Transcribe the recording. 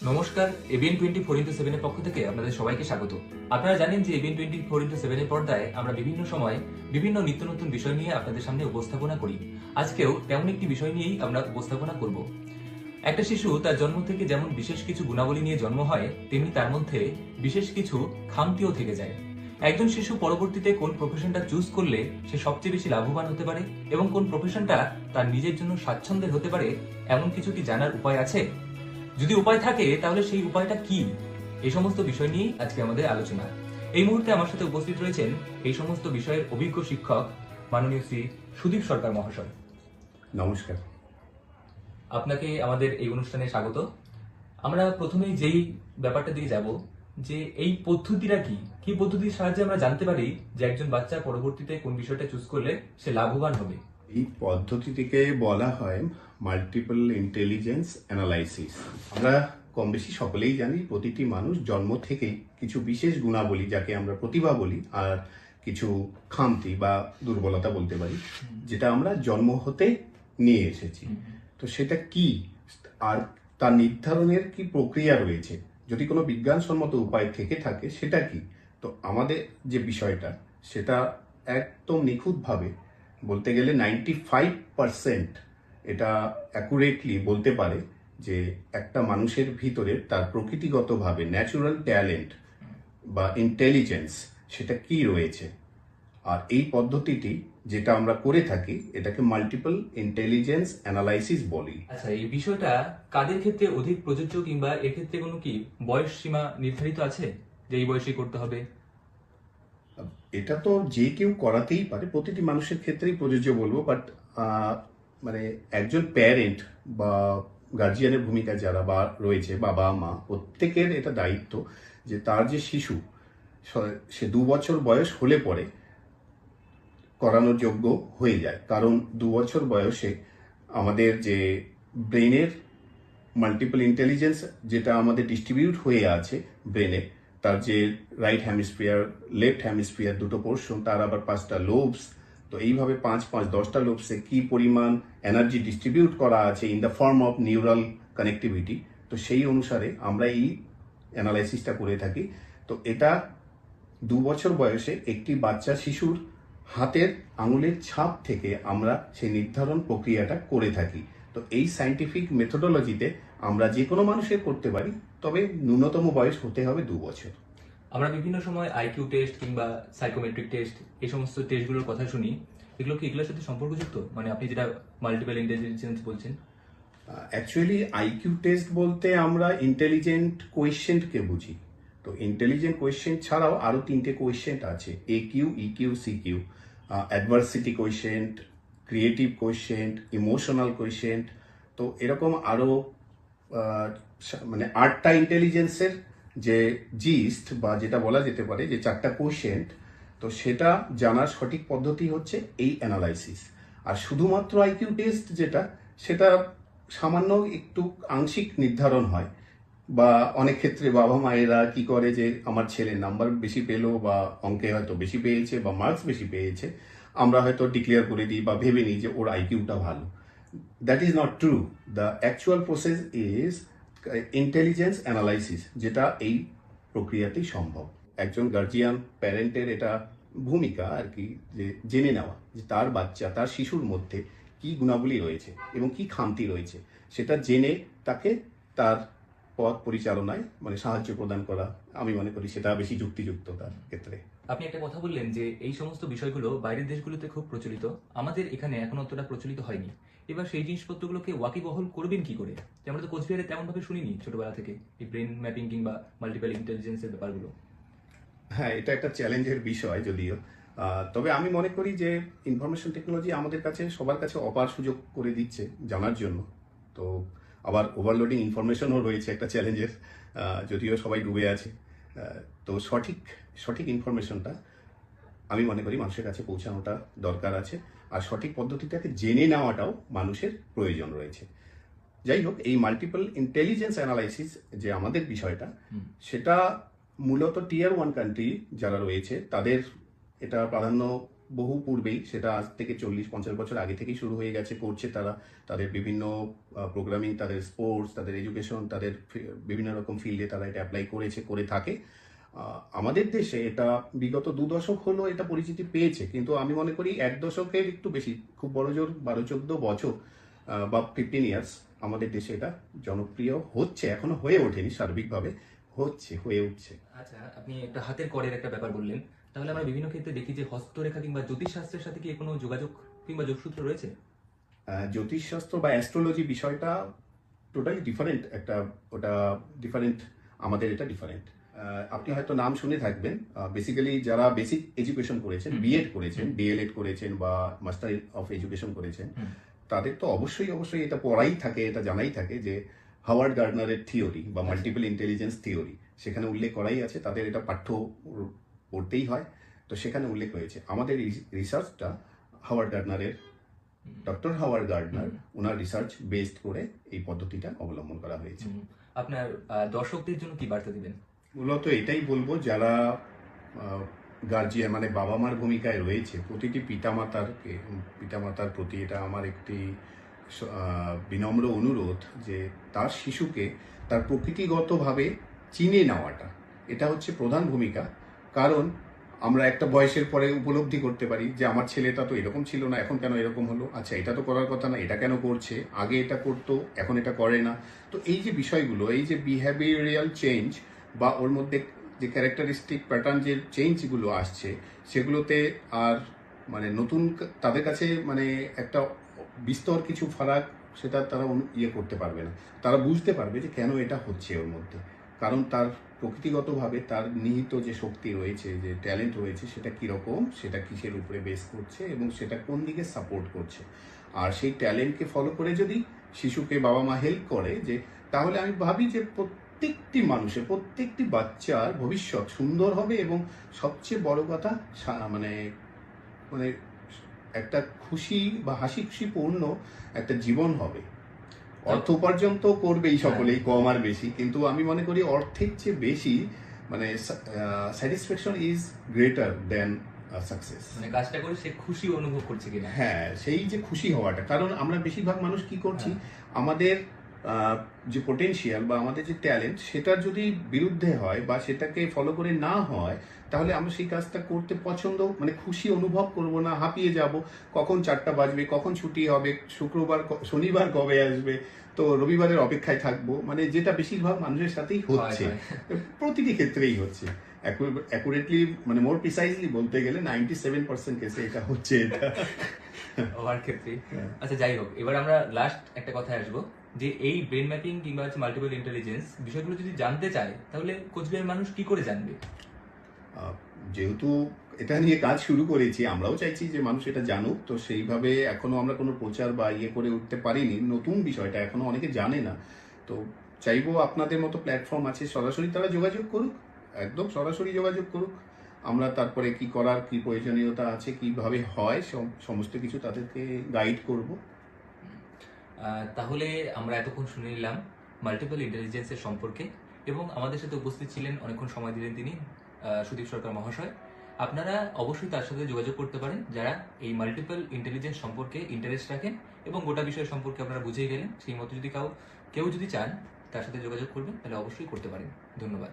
নমস্কার, ABN 24x7 এর পক্ষ থেকে আপনাদের সবাইকে স্বাগত। আপনারা জানেন যে এবিএন 24x7 এর পর্দায় আমরা বিভিন্ন সময় বিভিন্ন নিত্য নতুন বিষয় নিয়ে আপনাদের সামনে উপস্থাপনা করি। আজকেও তেমন একটি বিষয় নিয়েই আমরা উপস্থাপনা করব। একটা শিশু তার জন্ম থেকে যেমন বিশেষ কিছু গুণাবলী নিয়ে জন্ম হয়, তেমনি তার মধ্যে বিশেষ কিছু খামতিও থেকে যায়। একজন শিশু পরবর্তীতে কোন প্রফেশনটা চুজ করলে সে সবচেয়ে বেশি লাভবান হতে পারে এবং কোন প্রফেশনটা তার নিজের জন্য স্বাচ্ছন্দ্যের হতে পারে, এমন কিছু কি জানার উপায় আছে? যদি উপায় থাকে তাহলে সেই উপায়টা কি? এই সমস্ত বিষয় নিয়েই আজকে আমাদের আলোচনা। এই মুহূর্তে আমার সাথে উপস্থিত রয়েছেন এই সমস্ত বিষয়ের অভিজ্ঞ শিক্ষক মাননীয় শ্রী সুদীপ সরকার মহাশয়। নমস্কার। আপনাকে আমাদের এই অনুষ্ঠানে স্বাগত। আমরা প্রথমেই যেই ব্যাপারটা দিয়ে যাব যে এই পদ্ধতিটা কি কি পদ্ধতির সাহায্যে আমরা জানতে পারি যে একজন বাচ্চা পরবর্তীতে কোন বিষয়টা চুজ করলে সে লাভবান হবে? এই পদ্ধতিটিকে বলা হয় মাল্টিপল ইন্টেলিজেন্স অ্যানালাইসিস। আমরা কম বেশি সকলেই জানি প্রতিটি মানুষ জন্ম থেকেই কিছু বিশেষ গুণাবলী, যাকে আমরা প্রতিভা বলি, আর কিছু খামতি বা দুর্বলতা বলতে পারি, যেটা আমরা জন্ম হতে নিয়ে এসেছি। তো সেটা কি আর তার নির্ধারণের কি প্রক্রিয়া রয়েছে, যদি কোনো বিজ্ঞানসম্মত উপায় থেকে থাকে সেটা কি? তো আমাদের যে বিষয়টা সেটা একদম নিখুঁতভাবে বলতে গেলে 95% এটা অ্যাকুরেটলি বলতে পারে যে একটা মানুষের ভিতরে তার প্রকৃতিগতভাবে ন্যাচুরাল ট্যালেন্ট বা ইন্টেলিজেন্স সেটা কি রয়েছে। আর এই পদ্ধতিটি যেটা আমরা করে থাকি এটাকে মাল্টিপল ইন্টেলিজেন্স অ্যানালাইসিস বলি। আচ্ছা, এই বিষয়টা কাদের ক্ষেত্রে অধিক প্রযোজ্য, কিংবা এক্ষেত্রে কোনো কি বয়স সীমা নির্ধারিত আছে যে এই বয়সেই করতে হবে? এটা তো যে কেউ করাতেই পারে, প্রতিটি মানুষের ক্ষেত্রেই প্রযোজ্য বলবো, বাট মানে একজন প্যারেন্ট বা গার্জিয়ানের ভূমিকা যারা বা রয়েছে, বাবা মা, প্রত্যেকের এটা দায়িত্ব যে তার যে শিশু সে 2 বছর বয়স হলে পরে করানোর যোগ্য হয়ে যায়। কারণ 2 বছর বয়সে আমাদের যে ব্রেনের মাল্টিপল ইন্টেলিজেন্স যেটা আমাদের ডিস্ট্রিবিউট হয়ে আছে ব্রেনে, তার যে রাইট হ্যামিস্ফিয়ার, লেফট হ্যামিস্ফিয়ার দুটো পোর্শন, তার আবার 5টা লোবস। তো এইভাবে 5-5-10টা লোবসে কি পরিমাণ এনার্জি ডিস্ট্রিবিউট করা আছে in the form of neural connectivity, তো সেই অনুসারে আমরা এই অ্যানালাইসিসটা করে থাকি। তো এটা 2 বছর বয়সে একটি বাচ্চা শিশুর হাতের আঙুলের ছাপ থেকে আমরা সেই নির্ধারণ প্রক্রিয়াটা করে থাকি। তো এই সায়েন্টিফিক মেথোডোলজিতে আমরা যে কোনো মানুষের করতে পারি, তবে ন্যূনতম বয়স হতে হবে 2 বছর। আমরা বিভিন্ন সময় আইকিউ টেস্ট কিংবা সাইকোমেট্রিক টেস্ট, এই সমস্ত টেস্টগুলোর কথা শুনি। এগুলোর সাথে সম্পর্কযুক্ত? মানে আপনি যেটা মাল্টিপল ইন্টেলিজেন্স বলছেন। অ্যাকচুয়ালি আইকিউ টেস্ট বলতে আমরা ইন্টেলিজেন্ট কোয়েশ্চেন্টকে বুঝি। তো ইন্টেলিজেন্ট কোয়েশ্চেন্ট ছাড়াও আরও 3টে কোয়েশ্চেন্ট আছে, AQ, EQ, CQ. Adversity quotient, creative quotient, emotional quotient. তো এরকম আরও মানে 8টা ইন্টেলিজেন্সের যে জিস্ট বা যেটা বলা যেতে পারে যে 4টা কোয়েশ্চেন্ট, তো সেটা জানার সঠিক পদ্ধতি হচ্ছে এই অ্যানালাইসিস। আর শুধুমাত্র আইকিউ টেস্ট যেটা, সেটা সামান্য একটু আংশিক নির্ধারণ হয়, বা অনেক ক্ষেত্রে বাবা মায়েরা কি করে যে আমার ছেলে নাম্বার বেশি পেলো বা অঙ্কে হয়তো বেশি পেয়েছে বা মার্কস বেশি পেয়েছে, আমরা হয়তো ডিক্লেয়ার করে দিই বা ভেবে নিই যে ওর আইকিউটা ভালো। That is not true. The actual process is intelligence analysis, যেটা এই প্রক্রিয়াতেই সম্ভব। একজন গার্জিয়ান প্যারেন্টের এটা ভূমিকা আর কি, যে জেনে নেওয়া যে তার বাচ্চা, তার শিশুর মধ্যে কি গুণাবলী রয়েছে এবং কি খামতি রয়েছে, সেটা জেনে তাকে তার পথ পরিচালনায় মানে সাহায্য প্রদান করা, আমি মনে করি সেটা বেশি যুক্তিযুক্ত তার ক্ষেত্রে। আপনি একটা কথা বললেন যে এই সমস্ত বিষয়গুলো বাইরের দেশগুলোতে খুব প্রচলিত, আমাদের এখানে এখন অতটা প্রচলিত হয়নি। এবার সেই জিনিসপত্রগুলোকে ওয়াকিবহল করবেন কি করে? যে আমরা তো কোচবিহারে তেমন ভাবে শুনিনি ছোটবেলা থেকে এই ব্রেন ম্যাপিং কিংবা মাল্টিপল ইন্টেলিজেন্সের ব্যাপারগুলো। হ্যাঁ, এটা একটা চ্যালেঞ্জের বিষয় যদিও। তবে আমি মনে করি যে ইনফরমেশন টেকনোলজি আমাদের কাছে, সবার কাছে অপার সুযোগ করে দিচ্ছে জানার জন্য। তো আবার ওভারলোডিং ইনফরমেশনও রয়েছে একটা চ্যালেঞ্জের, যদিও সবাই ডুবে আছে। তো সঠিক ইনফরমেশনটা আমি মনে করি মানুষের কাছে পৌঁছানোটা দরকার আছে, আর সঠিক পদ্ধতিটাকে জেনে নেওয়াটাও মানুষের প্রয়োজন রয়েছে। যাই হোক, এই মাল্টিপল ইন্টেলিজেন্স অ্যানালাইসিস যে আমাদের বিষয়টা, সেটা মূলত টিয়ার 1 কান্ট্রি যারা রয়েছে তাদের এটা প্রাধান্য বহু পূর্বেই, সেটা আজ থেকে 40-50 বছর আগে থেকেই শুরু হয়ে গেছে, করছে তারা তাদের বিভিন্ন প্রোগ্রামিং, তাদের স্পোর্টস, তাদের এডুকেশন, তাদের বিভিন্ন রকম ফিল্ডে তারা এটা অ্যাপ্লাই করে থাকে। আমাদের দেশে এটা বিগত 2 দশক হলো এটা পরিচিতি পেয়েছে, কিন্তু আমি মনে করি 1 দশকের একটু বেশি, খুব বড় জোর 12-14 বছর বা 15 ইয়ার্স আমাদের দেশে এটা জনপ্রিয় হচ্ছে, এখনো হয়ে ওঠেনি, সার্বিকভাবে হয়ে উঠছে। আচ্ছা, আপনি একটা হাতের করের একটা ব্যাপার বললেন, তাহলে আমরা বিভিন্ন ক্ষেত্রে দেখি যে হস্তরেখা কিংবা জ্যোতিষশাস্ত্রের সাথে কি কোনো যোগাযোগ কিংবা যোগসূত্র রয়েছে? জ্যোতিষশাস্ত্র বা অ্যাস্ট্রোলজি বিষয়টা টোটালি ডিফারেন্ট একটা, ওটা ডিফারেন্ট, আমাদের এটা ডিফারেন্ট। আপনি হয়তো নাম শুনে থাকবেন, বেসিক্যালি যারা বেসিক এডুকেশন করেছেন, বিএড করেছেন, ডিএলএড করেছেন বা মাস্টার অফ এডুকেশন করেছেন, তাদের তো অবশ্যই এটা পড়াই থাকে, এটা জানাই থাকে যে হাওয়ার্ড গার্ডনারের থিওরি বা মাল্টিপল ইন্টেলিজেন্স থিওরি, সেখানে উল্লেখ করাই আছে, তাদের এটা পাঠ্য পড়তেই হয়, তো সেখানে উল্লেখ হয়েছে। আমাদের রিসার্চটা হাওয়ার্ড গার্ডনারের, ডক্টর হাওয়ার্ড গার্ডনার, ওনার রিসার্চ বেসড করে এই পদ্ধতিটা অবলম্বন করা হয়েছে। আপনার দর্শকদের জন্য কি বার্তা দিবেন? মূলত এটাই বলবো, যারা গার্জিয়ান মানে বাবা মার ভূমিকায় রয়েছে, প্রতিটি পিতামাতার প্রতি এটা আমার একটি বিনম্র অনুরোধ যে তার শিশুকে তার প্রকৃতিগতভাবে চিনে নেওয়াটা, এটা হচ্ছে প্রধান ভূমিকা। কারণ আমরা একটা বয়সের পরে উপলব্ধি করতে পারি যে আমার ছেলেটা তো এরকম ছিল না, এখন কেন এরকম হলো, আচ্ছা এটা তো করার কথা না, এটা কেন করছে, আগে এটা করতো এখন এটা করে না। তো এই যে বিষয়গুলো, এই যে বিহেভিয়ারাল চেঞ্জ বা ওর মধ্যে যে ক্যারেক্টারিস্টিক প্যাটার্ন, যে চেঞ্জগুলো আসছে, সেগুলোতে আর মানে নতুন তাদের কাছে মানে একটা বিস্তর কিছু ফারাক, সেটা তারা করতে পারবে না। তারা বুঝতে পারবে যে কেন এটা হচ্ছে ওর মধ্যে, কারণ তার প্রকৃতিগতভাবে তার নিহিত যে শক্তি রয়েছে, যে ট্যালেন্ট রয়েছে, সেটা কীরকম, সেটা কিসের উপরে বেস করছে এবং সেটা কোন দিকে সাপোর্ট করছে। আর সেই ট্যালেন্টকে ফলো করে যদি শিশুকে বাবা মা হেল্প করে, যে তাহলে আমি ভাবি যে প্রত্যেকটি মানুষের, প্রত্যেকটি বাচ্চার ভবিষ্যৎ সুন্দর হবে এবং সবচেয়ে বড় কথা মানে মানে একটা খুশি বা হাসি খুশি পূর্ণ একটা জীবন হবে। অর্থ উপার্জন তো করবেই সকলেই, কম আর বেশি, কিন্তু আমি মনে করি অর্থের চেয়ে বেশি মানে satisfaction is greater than success. মানে কাজটা করে সে খুশি অনুভব করছে কিনা। হ্যাঁ, সেই যে খুশি হওয়াটা, কারণ আমরা বেশিরভাগ মানুষ কি করছি, আমাদের যে পোটেনশিয়াল বা আমাদের যে ট্যালেন্ট, সেটার যদি বিরুদ্ধে হয় বা সেটাকে ফলো করে না হয়, তাহলে আমরা সেই কাজটা করতে পছন্দ মানে খুশি অনুভব করব না, হাঁপিয়ে যাব, কখন 4টা বাজবে, কখন ছুটি হবে, শনিবার কবে আসবে, তো রবিবারের অপেক্ষায় থাকবো, মানে যেটা বেশিরভাগ মানুষের সাথেই হচ্ছে, প্রতিটি ক্ষেত্রেই হচ্ছে। অ্যাকুরেটলি মানে মোর প্রিসাইজলি বলতে গেলে 97% কেসে এটা হচ্ছে, এটা ওভার ক্ষেত্রে। আচ্ছা, যাই হোক, এবার আমরা লাস্ট একটা কথায় আসবো যে এই ব্রেন ম্যাপিং কিংবা মাল্টিপল ইন্টেলিজেন্স বিষয়গুলো যদি জানতে চায়, তাহলে কোচবিহারের মানুষ কি করে জানবে? যেহেতু এটা নিয়ে কাজ শুরু করেছি, আমরাও চাইছি যে মানুষ এটা জানুক, তো সেইভাবে এখনো আমরা কোনো প্রচার বা করে উঠতে পারিনি, নতুন বিষয়টা এখনো অনেকে জানে না। তো চাইবো আপনাদের মতো প্ল্যাটফর্ম আছে, সরাসরি তারা যোগাযোগ করুক, একদম সরাসরি যোগাযোগ করুক, আমরা তারপরে কি করার, কি প্রয়োজনীয়তা আছে, কিভাবে হয়, সমস্ত কিছু তাদেরকে গাইড করব। তাহলে আমরা এতক্ষণ শুনে নিলাম মাল্টিপল ইন্টেলিজেন্সের সম্পর্কে, এবং আমাদের সাথে উপস্থিত ছিলেন, অনেকক্ষণ সময় দিলেন তিনি, সুদীপ সরকার মহাশয়। আপনারা অবশ্যই তার সাথে যোগাযোগ করতে পারেন যারা এই মাল্টিপল ইন্টেলিজেন্স সম্পর্কে ইন্টারেস্ট রাখেন এবং গোটা বিষয় সম্পর্কে আপনারা বুঝেই গেলেন। সেই মতো যদি কেউ যদি চান তার সাথে যোগাযোগ করবেন, তাহলে অবশ্যই করতে পারেন। ধন্যবাদ।